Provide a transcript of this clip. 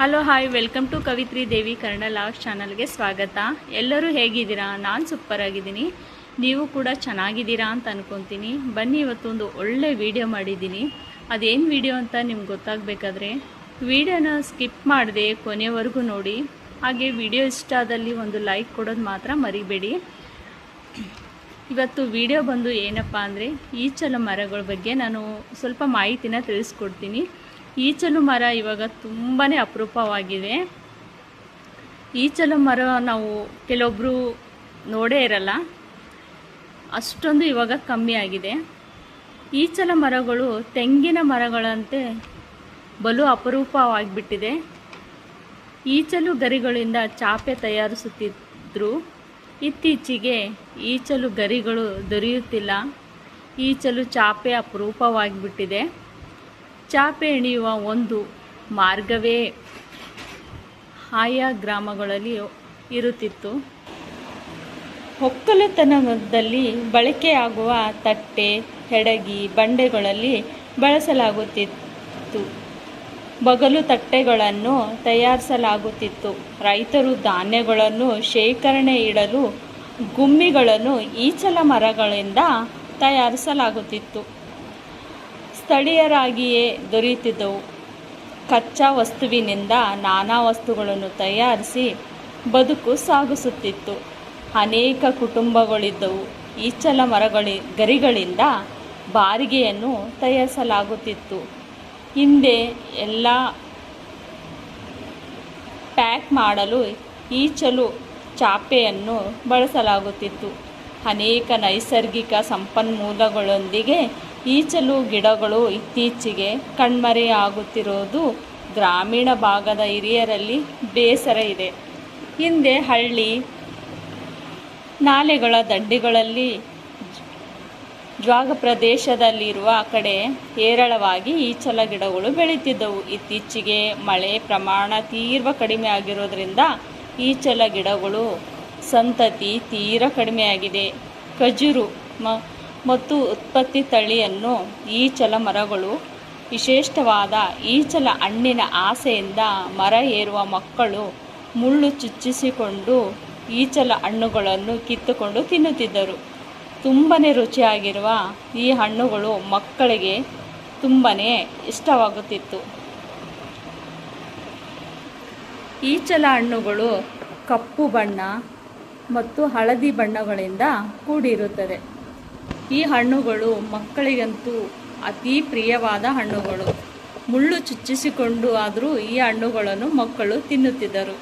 Hello hi welcome to Kavitri Devi Kannada log ಚಾನಲ್ಗೆ ಸ್ವಾಗತ. ಎಲ್ಲರೂ ಹೇಗಿದ್ದೀರಾ? ನಾನು ಸೂಪರ್ ಆಗಿದ್ದೀನಿ, ನೀವು ಕೂಡ ಚೆನ್ನಾಗಿದ್ದೀರಾ ಅಂತ ಅನ್ಕೊತೀನಿ. ಬನ್ನಿ, ಇವತ್ತೊಂದು ಒಳ್ಳೆ ವಿಡಿಯೋ ಮಾಡಿದ್ದೀನಿ. ಅದೇನು ವಿಡಿಯೋ ಅಂತ ನಿಮ್ಗೆ ಗೊತ್ತಾಗಬೇಕಾದ್ರೆ ವಿಡಿಯೋನ ಸ್ಕಿಪ್ ಮಾಡದೆ ಕೊನೆವರೆಗೂ ನೋಡಿ. ಹಾಗೆ ವಿಡಿಯೋ ಇಷ್ಟ ಆದಲ್ಲಿ ಒಂದು ಲೈಕ್ ಕೊಡೋದು ಮಾತ್ರ ಮರಿಬೇಡಿ. ಇವತ್ತು ವಿಡಿಯೋ ಬಂದು ಏನಪ್ಪ ಅಂದರೆ ಈಚಲ ಮರಗಳ ಬಗ್ಗೆ ನಾನು ಸ್ವಲ್ಪ ಮಾಹಿತಿನ ತಿಳಿಸ್ಕೊಡ್ತೀನಿ. ಈಚಲು ಮರ ಇವಾಗ ತುಂಬಾ ಅಪರೂಪವಾಗಿದೆ. ಈಚಲು ಮರ ನಾವು ಕೆಲವೊಬ್ಬರು ನೋಡೇ ಇರಲ್ಲ, ಅಷ್ಟೊಂದು ಇವಾಗ ಕಮ್ಮಿ ಆಗಿದೆ. ಈಚಲ ಮರಗಳು ತೆಂಗಿನ ಮರಗಳಂತೆ ಬಲು ಅಪರೂಪವಾಗಿಬಿಟ್ಟಿದೆ. ಈಚಲು ಗರಿಗಳಿಂದ ಚಾಪೆ ತಯಾರಿಸುತ್ತಿದ್ದರು. ಇತ್ತೀಚೆಗೆ ಈಚಲು ಗರಿಗಳು ದೊರೆಯುತ್ತಿಲ್ಲ. ಈಚಲು ಚಾಪೆ ಅಪರೂಪವಾಗಿಬಿಟ್ಟಿದೆ. ಚಾಪೆ ಎಳೆಯುವ ಒಂದು ಮಾರ್ಗವೇ ಆಯಾ ಗ್ರಾಮಗಳಲ್ಲಿ ಇರುತ್ತಿತ್ತು. ಒಕ್ಕಲುತನದಲ್ಲಿ ಬಳಕೆಯಾಗುವ ತಟ್ಟೆ, ಹೆಡಗಿ, ಬಂಡೆಗಳಲ್ಲಿ ಬಳಸಲಾಗುತ್ತಿತ್ತು. ಬಗಲು ತಟ್ಟೆಗಳನ್ನು ತಯಾರಿಸಲಾಗುತ್ತಿತ್ತು. ರೈತರು ಧಾನ್ಯಗಳನ್ನು ಶೇಖರಣೆ ಇಡಲು ಗುಮ್ಮಿಗಳನ್ನು ಈಚಲ ಮರಗಳಿಂದ ತಯಾರಿಸಲಾಗುತ್ತಿತ್ತು. ಸ್ಥಳೀಯರಾಗಿಯೇ ದೊರೆಯುತ್ತಿದ್ದವು. ಕಚ್ಚಾ ವಸ್ತುವಿನಿಂದ ನಾನಾ ವಸ್ತುಗಳನ್ನು ತಯಾರಿಸಿ ಬದುಕು ಸಾಗಿಸುತ್ತಿತ್ತು. ಅನೇಕ ಕುಟುಂಬಗಳಿದ್ದವು. ಈಚಲ ಗರಿಗಳಿಂದ ಬಾರಿಗೆಯನ್ನು ತಯಾರಿಸಲಾಗುತ್ತಿತ್ತು. ಹಿಂದೆ ಎಲ್ಲ ಪ್ಯಾಕ್ ಮಾಡಲು ಈಚಲು ಚಾಪೆಯನ್ನು ಬಳಸಲಾಗುತ್ತಿತ್ತು. ಅನೇಕ ನೈಸರ್ಗಿಕ ಸಂಪನ್ಮೂಲಗಳೊಂದಿಗೆ ಈಚಲು ಗಿಡಗಳು ಇತ್ತೀಚೆಗೆ ಕಣ್ಮರೆಯಾಗುತ್ತಿರುವುದು ಗ್ರಾಮೀಣ ಭಾಗದ ಹಿರಿಯರಲ್ಲಿ ಬೇಸರ ಇದೆ. ಹಿಂದೆ ಹಳ್ಳಿ ನಾಲೆಗಳ ದಂಡೆಗಳಲ್ಲಿ ಜಾಗ ಪ್ರದೇಶದಲ್ಲಿರುವ ಕಡೆ ಹೇರಳವಾಗಿ ಈಚಲ ಗಿಡಗಳು ಬೆಳೀತಿದ್ದವು. ಇತ್ತೀಚೆಗೆ ಮಳೆ ಪ್ರಮಾಣ ತೀವ್ರ ಕಡಿಮೆ ಆಗಿರೋದ್ರಿಂದ ಈಚಲ ಗಿಡಗಳು ಸಂತತಿ ತೀರ ಕಡಿಮೆಯಾಗಿದೆ. ಖಜೂರು ಮತ್ತು ಉತ್ಪತ್ತಿ ತಳಿಯನ್ನು ಈಚಲ ಮರಗಳು ವಿಶಿಷ್ಟವಾದ ಈಚಲ ಹಣ್ಣಿನ ಆಸೆಯಿಂದ ಮರ ಏರುವ ಮಕ್ಕಳು ಮುಳ್ಳು ಚುಚ್ಚಿಸಿಕೊಂಡು ಈಚಲ ಹಣ್ಣುಗಳನ್ನು ಕಿತ್ತುಕೊಂಡು ತಿನ್ನುತ್ತಿದ್ದರು. ತುಂಬಾ ರುಚಿಯಾಗಿರುವ ಈ ಹಣ್ಣುಗಳು ಮಕ್ಕಳಿಗೆ ತುಂಬಾ ಇಷ್ಟವಾಗುತ್ತಿತ್ತು. ಈಚಲ ಹಣ್ಣುಗಳು ಕಪ್ಪು ಬಣ್ಣ ಮತ್ತು ಹಳದಿ ಬಣ್ಣಗಳಿಂದ ಕೂಡಿರುತ್ತದೆ. ಈ ಹಣ್ಣುಗಳು ಮಕ್ಕಳಿಗಂತೂ ಅತಿ ಪ್ರಿಯವಾದ ಹಣ್ಣುಗಳು. ಮುಳ್ಳು ಚುಚ್ಚಿಸಿಕೊಂಡು ಆದರೂ ಈ ಹಣ್ಣುಗಳನ್ನು ಮಕ್ಕಳು ತಿನ್ನುತ್ತಿದ್ದರು.